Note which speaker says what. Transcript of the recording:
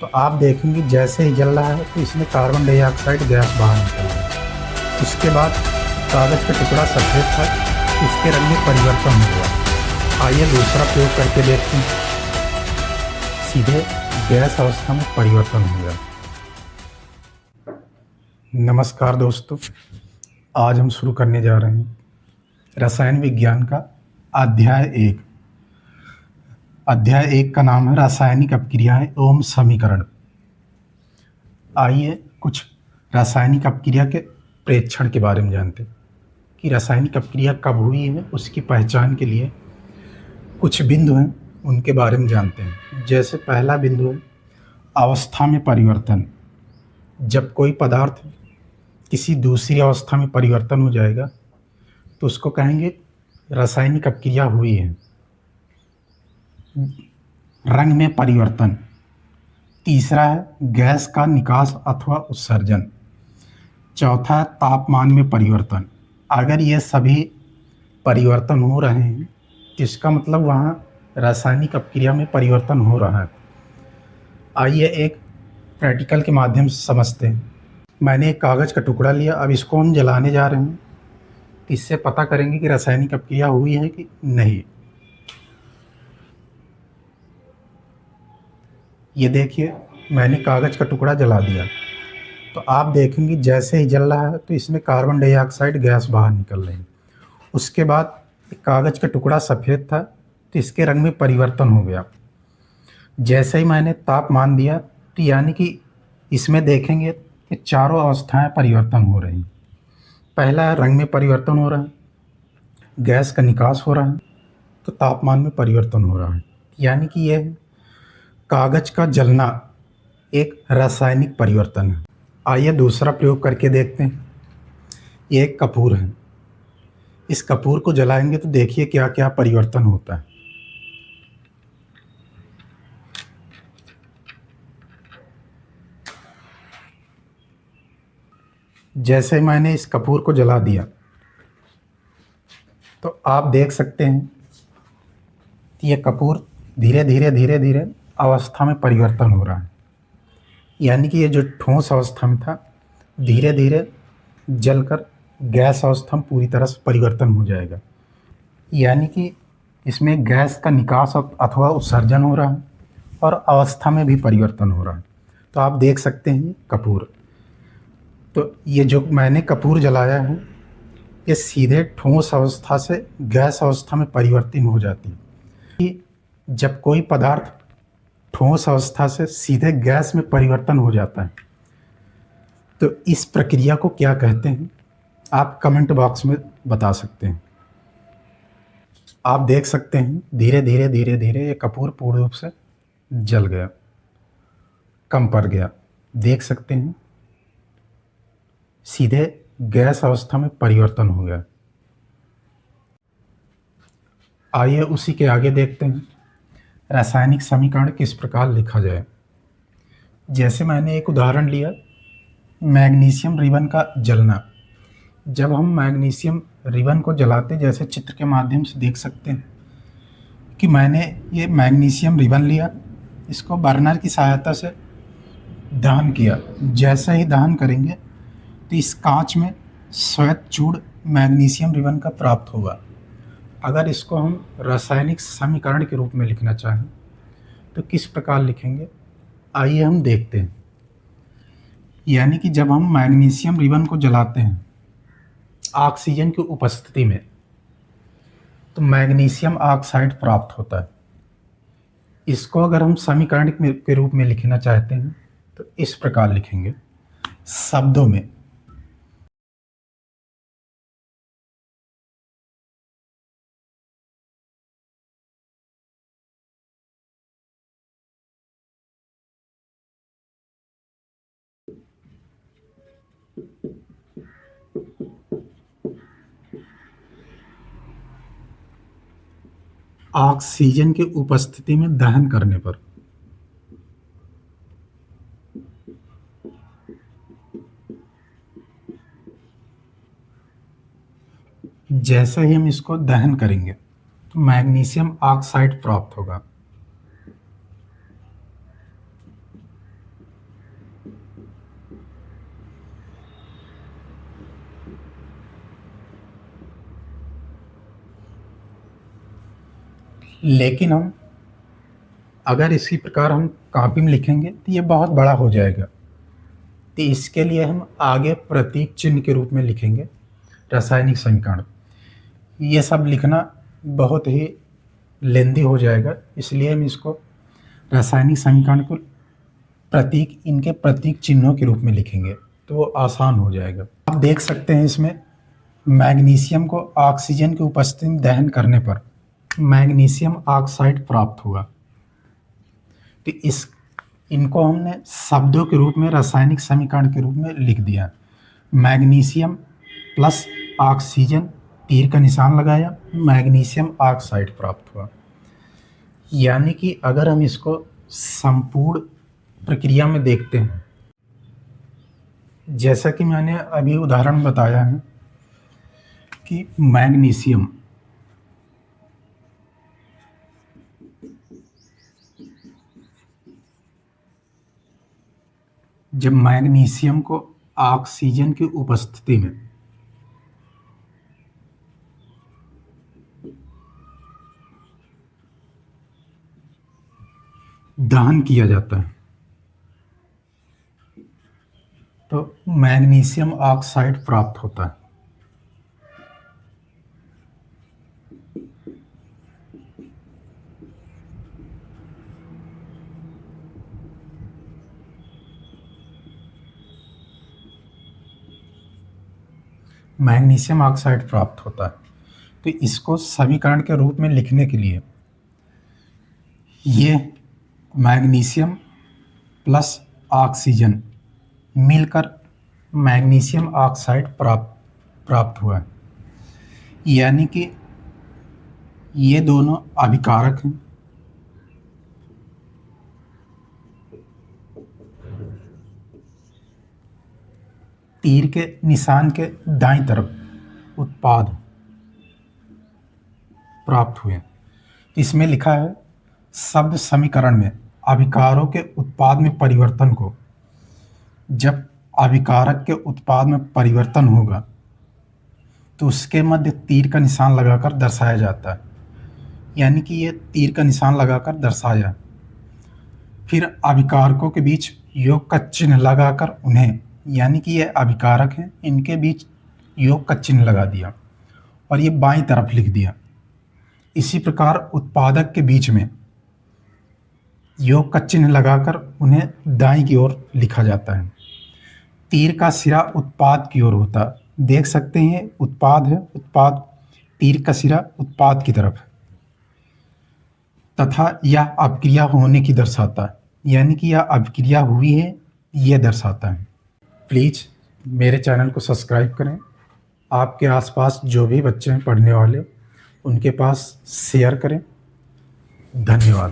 Speaker 1: तो आप देखेंगे जैसे ही जल रहा है तो इसमें कार्बन डाइऑक्साइड गैस बाहर निकल रही है। उसके बाद कागज़ का टुकड़ा सफ़ेद था, इसके रंग में परिवर्तन हो गया। आइए दूसरा प्रयोग करके देखते हैं। सीधे गैस अवस्था में परिवर्तन हो गया। नमस्कार दोस्तों, आज हम शुरू करने जा रहे हैं रसायन विज्ञान का अध्याय 1। अध्याय 1 का नाम है रासायनिक अपक्रियाएं एवं समीकरण। आइए कुछ रासायनिक अपक्रिया के प्रेक्षण के बारे में जानते हैं कि रासायनिक अपक्रिया कब हुई है। उसकी पहचान के लिए कुछ बिंदु हैं, उनके बारे में जानते हैं। जैसे पहला बिंदु है अवस्था में परिवर्तन। जब कोई पदार्थ किसी दूसरी अवस्था में परिवर्तन हो जाएगा तो उसको कहेंगे रासायनिक अपक्रिया हुई है। रंग में परिवर्तन। तीसरा है गैस का निकास अथवा उत्सर्जन। चौथा है तापमान में परिवर्तन। अगर ये सभी परिवर्तन हो रहे हैं तो इसका मतलब वहाँ रासायनिक अपक्रिया में परिवर्तन हो रहा है। आइए एक प्रैक्टिकल के माध्यम से समझते हैं। मैंने एक कागज़ का टुकड़ा लिया, अब इसको हम जलाने जा रहे हैं। इससे पता करेंगे कि रासायनिक अपक्रिया हुई है कि नहीं। ये देखिए, मैंने कागज़ का टुकड़ा जला दिया तो आप देखेंगे जैसे ही जल रहा है तो इसमें कार्बन डाइऑक्साइड गैस बाहर निकल रही है। उसके बाद कागज़ का टुकड़ा सफ़ेद था तो इसके रंग में परिवर्तन हो गया। जैसे ही मैंने तापमान दिया तो यानी कि इसमें देखेंगे कि चारों अवस्थाएं परिवर्तन हो रही। पहला रंग में परिवर्तन हो रहा है, गैस का निकास हो रहा है, तो तापमान में परिवर्तन हो रहा है। यानी कि यह कागज़ का जलना एक रासायनिक परिवर्तन है। आइए दूसरा प्रयोग करके देखते हैं। ये एक कपूर है। इस कपूर को जलाएंगे तो देखिए क्या क्या परिवर्तन होता है। जैसे मैंने इस कपूर को जला दिया तो आप देख सकते हैं कि यह कपूर धीरे धीरे अवस्था में परिवर्तन हो रहा है। यानी कि ये जो ठोस अवस्था में था धीरे धीरे जलकर गैस अवस्था में पूरी तरह से परिवर्तन हो जाएगा। यानी कि इसमें गैस का निकास अथवा उत्सर्जन हो रहा है और अवस्था में भी परिवर्तन हो रहा है। तो आप देख सकते हैं कपूर। तो ये जो मैंने कपूर जलाया है ये सीधे ठोस अवस्था से गैस अवस्था में परिवर्तित हो जाती है। कि जब कोई पदार्थ ठोस अवस्था से सीधे गैस में परिवर्तन हो जाता है तो इस प्रक्रिया को क्या कहते हैं, आप कमेंट बॉक्स में बता सकते हैं। आप देख सकते हैं धीरे धीरे ये कपूर पूर्ण रूप से जल गया, कम पड़ गया। देख सकते हैं सीधे गैस अवस्था में परिवर्तन हो गया। आइए उसी के आगे देखते हैं रासायनिक समीकरण किस प्रकार लिखा जाए। जैसे मैंने एक उदाहरण लिया, मैग्नीशियम रिबन का जलना। जब हम मैग्नीशियम रिबन को जलाते, जैसे चित्र के माध्यम से देख सकते हैं कि मैंने ये मैग्नीशियम रिबन लिया, इसको बर्नर की सहायता से दहन किया। जैसे ही दहन करेंगे तो इस कांच में श्वेत चूड़ मैग्नीशियम रिबन का प्राप्त होगा। अगर इसको हम रासायनिक समीकरण के रूप में लिखना चाहें तो किस प्रकार लिखेंगे, आइए हम देखते हैं। यानी कि जब हम मैग्नीशियम रिबन को जलाते हैं ऑक्सीजन की उपस्थिति में तो मैग्नीशियम ऑक्साइड प्राप्त होता है। इसको अगर हम समीकरण के रूप में लिखना चाहते हैं तो इस प्रकार लिखेंगे। शब्दों में ऑक्सीजन की उपस्थिति में दहन करने पर जैसे ही हम इसको दहन करेंगे तो मैग्नीशियम ऑक्साइड प्राप्त होगा। लेकिन हम अगर इसी प्रकार हम कॉपी में लिखेंगे तो ये बहुत बड़ा हो जाएगा। तो इसके लिए हम आगे प्रतीक चिन्ह के रूप में लिखेंगे रासायनिक समीकरण। ये सब लिखना बहुत ही लेंदी हो जाएगा, इसलिए हम इसको रासायनिक समीकरण को इनके प्रतीक चिन्हों के रूप में लिखेंगे तो वो आसान हो जाएगा। आप देख सकते हैं इसमें मैग्नीशियम को ऑक्सीजन की उपस्थिति में दहन करने पर मैग्नीशियम ऑक्साइड प्राप्त हुआ। तो इनको हमने शब्दों के रूप में रासायनिक समीकरण के रूप में लिख दिया। मैग्नीशियम प्लस ऑक्सीजन, तीर का निशान लगाया, मैग्नीशियम ऑक्साइड प्राप्त हुआ। यानी कि अगर हम इसको संपूर्ण प्रक्रिया में देखते हैं, जैसा कि मैंने अभी उदाहरण बताया है कि मैग्नीशियम जब मैग्नीशियम को ऑक्सीजन की उपस्थिति में दहन किया जाता है तो मैग्नीशियम ऑक्साइड प्राप्त होता है। मैग्नीशियम ऑक्साइड प्राप्त होता है। तो इसको समीकरण के रूप में लिखने के लिए ये मैग्नीशियम प्लस ऑक्सीजन मिलकर मैग्नीशियम ऑक्साइड प्राप्त हुआ है। यानी कि ये दोनों अभिकारक हैं। तीर के निशान के दाईं तरफ उत्पाद प्राप्त हुए। इसमें लिखा है शब्द समीकरण में अभिकारकों के उत्पाद में परिवर्तन को, जब अभिकारक के उत्पाद में परिवर्तन होगा तो उसके मध्य तीर का निशान लगाकर दर्शाया जाता है। यानी कि ये तीर का निशान लगाकर दर्शाया, फिर अभिकारकों के बीच योग का चिन्ह लगाकर उन्हें, यानी कि ये अभिकारक हैं, इनके बीच योग का चिन्ह लगा दिया और ये बाईं तरफ लिख दिया। इसी प्रकार उत्पादक के बीच में योग का चिन्ह लगाकर उन्हें दाईं की ओर लिखा जाता है। तीर का सिरा उत्पाद की ओर होता है। देख सकते हैं उत्पाद है, उत्पाद, तीर का सिरा उत्पाद की तरफ है तथा यह अभिक्रिया होने की दर्शाता है, यानी कि यह अभिक्रिया हुई है यह दर्शाता है। प्लीज़ मेरे चैनल को सब्सक्राइब करें। आपके आसपास जो भी बच्चे हैं पढ़ने वाले, उनके पास शेयर करें। धन्यवाद।